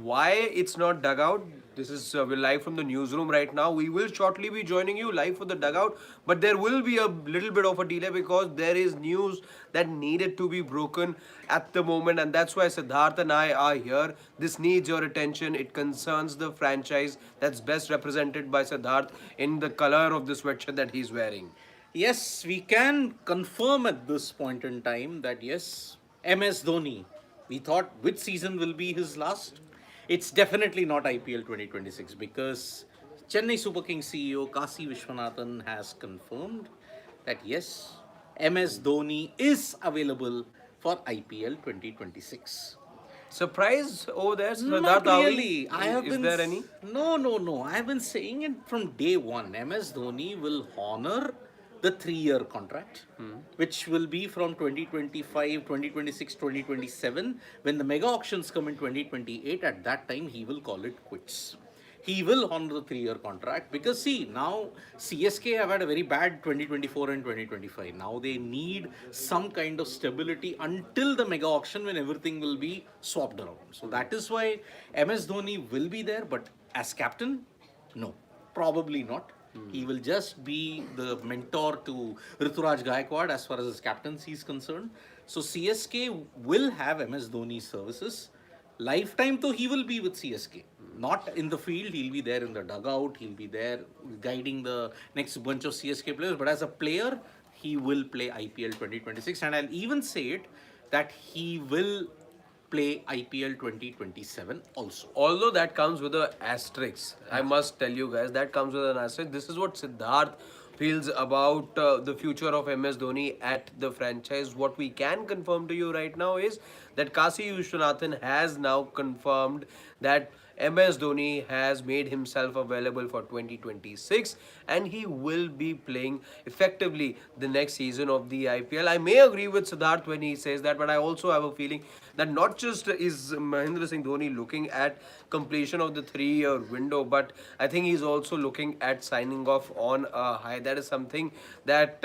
Why it's not dugout? This is we're live from the newsroom right now. We will shortly be joining you live for the dugout, but there will be a little bit of a delay because there is news that needed to be broken at the moment, and that's why Siddharth and I are here. This needs your attention. It concerns the franchise that's best represented by Siddharth in the color of the sweatshirt that he's wearing. Yes, we can confirm at this point in time that yes, MS Dhoni, we thought which season will be his last? It's definitely not IPL 2026 because Chennai Super Kings CEO Kasi Vishwanathan has confirmed that yes, MS Dhoni is available for IPL 2026. Surprise over there, Siddharth, Not are we? really. I have Is been. there any? No. I have been saying it from day one. MS Dhoni will honor the 3 year contract, which will be from 2025, 2026, 2027. When the mega auctions come in 2028, at that time he will call it quits. He will honor the 3 year contract because see now CSK have had a very bad 2024 and 2025. Now they need some kind of stability until the mega auction when everything will be swapped around. So that is why MS Dhoni will be there, but as captain, no, probably not. He will just be the mentor to Rituraj Gaikwad as far as his captaincy is concerned. So CSK will have MS Dhoni's services. Lifetime though he will be with CSK. Not in the field, he'll be there in the dugout, he'll be there guiding the next bunch of CSK players. But as a player, he will play IPL 2026. And I'll even say it that he will play IPL 2027 also. Although that comes with an asterisk, I must tell you guys, that comes with an asterisk. This is what Siddharth feels about the future of MS Dhoni at the franchise. What we can confirm to you right now is that Kasi Vishwanathan has now confirmed that MS Dhoni has made himself available for 2026 and he will be playing effectively the next season of the IPL. I may agree with Siddharth when he says that, but I also have a feeling that not just is Mahendra Singh Dhoni looking at completion of the 3 year window, but I think he's also looking at signing off on a high. That is something that.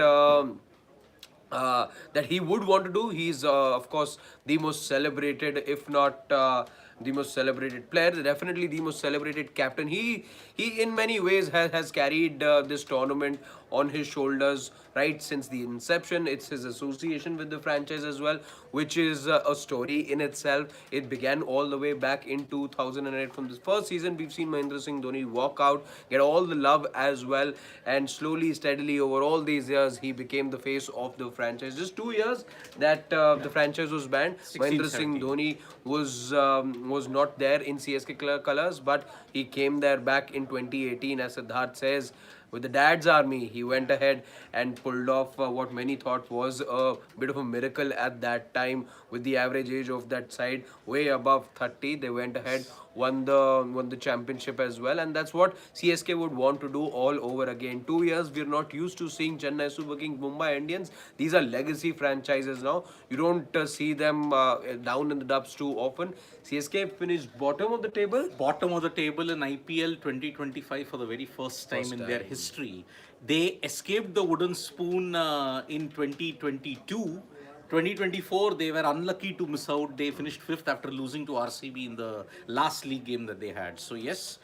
That he would want to do. He's, of course, the most celebrated, if not the most celebrated player, definitely the most celebrated captain. He in many ways has carried this tournament on his shoulders right since the inception. It's his association with the franchise as well, which is a story in itself. It began all the way back in 2008. From this first season, we've seen Mahendra Singh Dhoni walk out, get all the love as well, and slowly, steadily over all these years, he became the face of the franchise. Just 2 years that the franchise was banned, 16, Mahendra Singh 17. Dhoni was not there in CSK colors, but he came there back in 2018, as Siddharth says. With the dad's army, he went ahead and pulled off what many thought was a bit of a miracle at that time. With the average age of that side way above 30, they went ahead, won the championship as well, and that's what CSK would want to do all over again. 2 years, we're not used to seeing Chennai Super Kings, Mumbai Indians. These are legacy franchises now. You don't see them down in the dubs too often. CSK finished bottom of the table. Bottom of the table in IPL 2025 for the very first time in their history. They escaped the wooden spoon in 2022. 2024, they were unlucky to miss out. They finished fifth after losing to RCB in the last league game that they had. So, yes,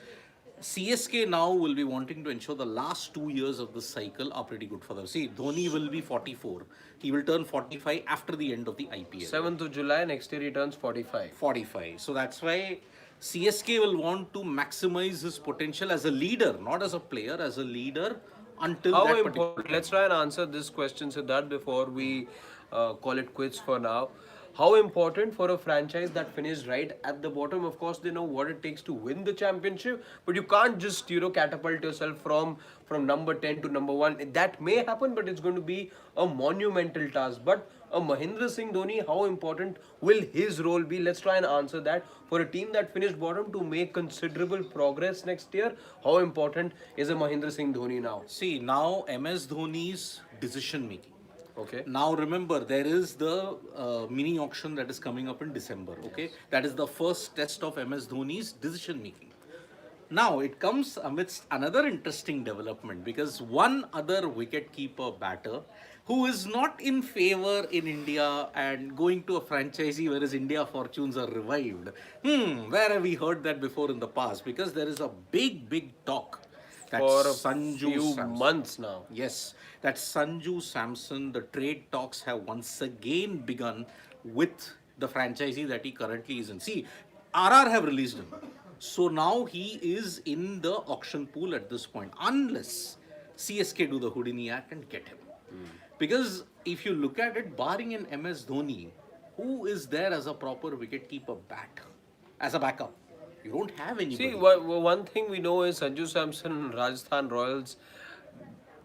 CSK now will be wanting to ensure the last 2 years of this cycle are pretty good for them. See, Dhoni will be 44. He will turn 45 after the end of the IPL. 7th of July, next year he turns 45. 45. So that's why CSK will want to maximize his potential as a leader, not as a player, as a leader until How that particular. important? Let's try and answer this question, Siddharth, before we call it quits for now. How important for a franchise that finished right at the bottom? Of course, they know what it takes to win the championship, but you can't just catapult yourself from number 10 to number one. That may happen, but it's going to be a monumental task. But a Mahendra Singh Dhoni, how important will his role be? Let's try and answer that. For a team that finished bottom to make considerable progress next year, how important is a Mahendra Singh Dhoni now? See, now MS Dhoni's decision making. Okay. Now remember, there is the mini auction that is coming up in December. Okay, that is the first test of MS Dhoni's decision making. Now it comes amidst another interesting development because one other wicket-keeper batter who is not in favor in India and going to a franchisee where his India fortunes are revived. Where have we heard that before in the past? Because there is a big talk that For a Sanju few Samson. months now. Yes, that Sanju Samson, the trade talks have once again begun with the franchisee that he currently is in. See, RR have released him. So now he is in the auction pool at this point, unless CSK do the Houdini Act and get him. Because if you look at it, barring an MS Dhoni, who is there as a proper wicketkeeper bat, as a backup? You don't have anybody. See, one thing we know is Sanju Samson, Rajasthan Royals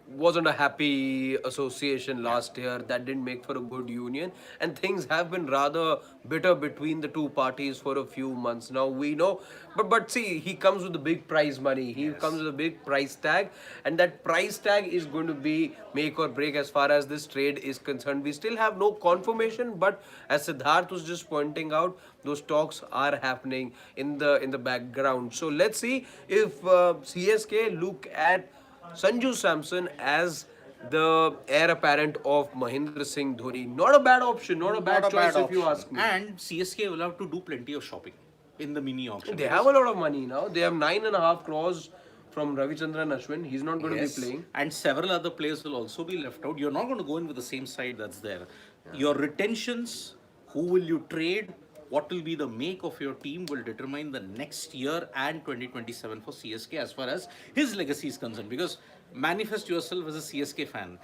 wasn't a happy association last year. That didn't make for a good union, and things have been rather bitter between the two parties for a few months now. We know, but see, he comes with the big prize money. He comes with a big price tag, and that price tag is going to be make or break as far as this trade is concerned. We still have no confirmation, but as Siddharth was just pointing out, those talks are happening in the background. So let's see if CSK look at Sanju Samson as the heir apparent of Mahendra Singh Dhoni. Not a bad option, not a bad Not a choice bad if you option. ask me. And CSK will have to do plenty of shopping in the mini auction. They have a lot of money now. They have 9.5 crores from Ravichandran Ashwin. He's not going Yes, to be playing. and several other players will also be left out. You're not going to go in with the same side that's there. Your retentions, who will you trade, what will be the make of your team will determine the next year and 2027 for CSK as far as his legacy is concerned. Because manifest yourself as a CSK fan.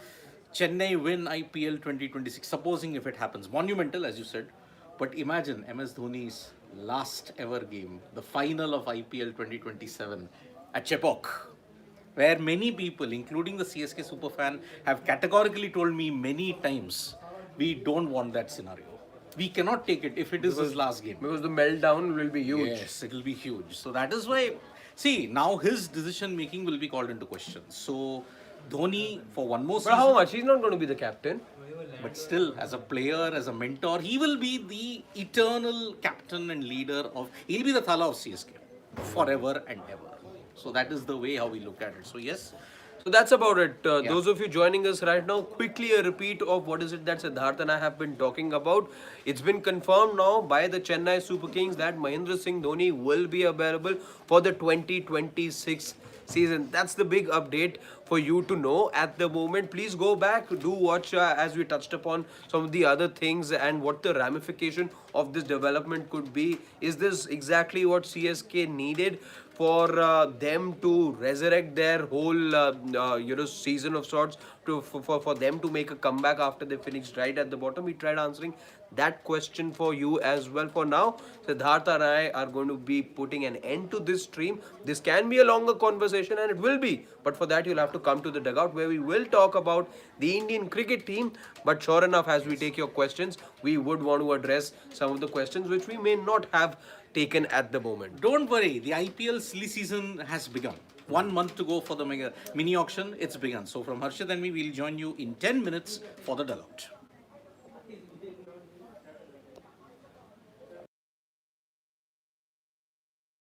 Chennai win IPL 2026, supposing if it happens. Monumental, as you said. But imagine MS Dhoni's last ever game, the final of IPL 2027 at Chepauk, where many people, including the CSK superfan, have categorically told me many times, we don't want that scenario. We cannot take it if it is his last game. Because the meltdown will be huge. Yes, it will be huge. So that is why, see, now his decision making will be called into question. So Dhoni, for one more But season, how much? He's not going to be the captain. but still, as a player, as a mentor, he will be the eternal captain and leader of, he'll be the Thala of CSK forever and ever. So that is the way how we look at it. So yes, So that's about it. Those of you joining us right now, quickly a repeat of what is it that Siddharth and I have been talking about. It's been confirmed now by the Chennai Super Kings that Mahendra Singh Dhoni will be available for the 2026 season. That's the big update for you to know at the moment. Please go back, do watch as we touched upon some of the other things and what the ramification of this development could be. Is this exactly what CSK needed for them to resurrect their whole season of sorts, for them to make a comeback after they finished right at the bottom? We tried answering that question for you as well. For now, Siddhartha and I are going to be putting an end to this stream. This can be a longer conversation, and it will be, but for that you'll have to come to the dugout where we will talk about the Indian cricket team. But sure enough, as we take your questions, we would want to address some of the questions which we may not have taken at the moment. don't worry, the IPL silly season has begun. 1 month to go for the mini auction, it's begun. So from Harshit and me, we'll join you in 10 minutes for the dugout.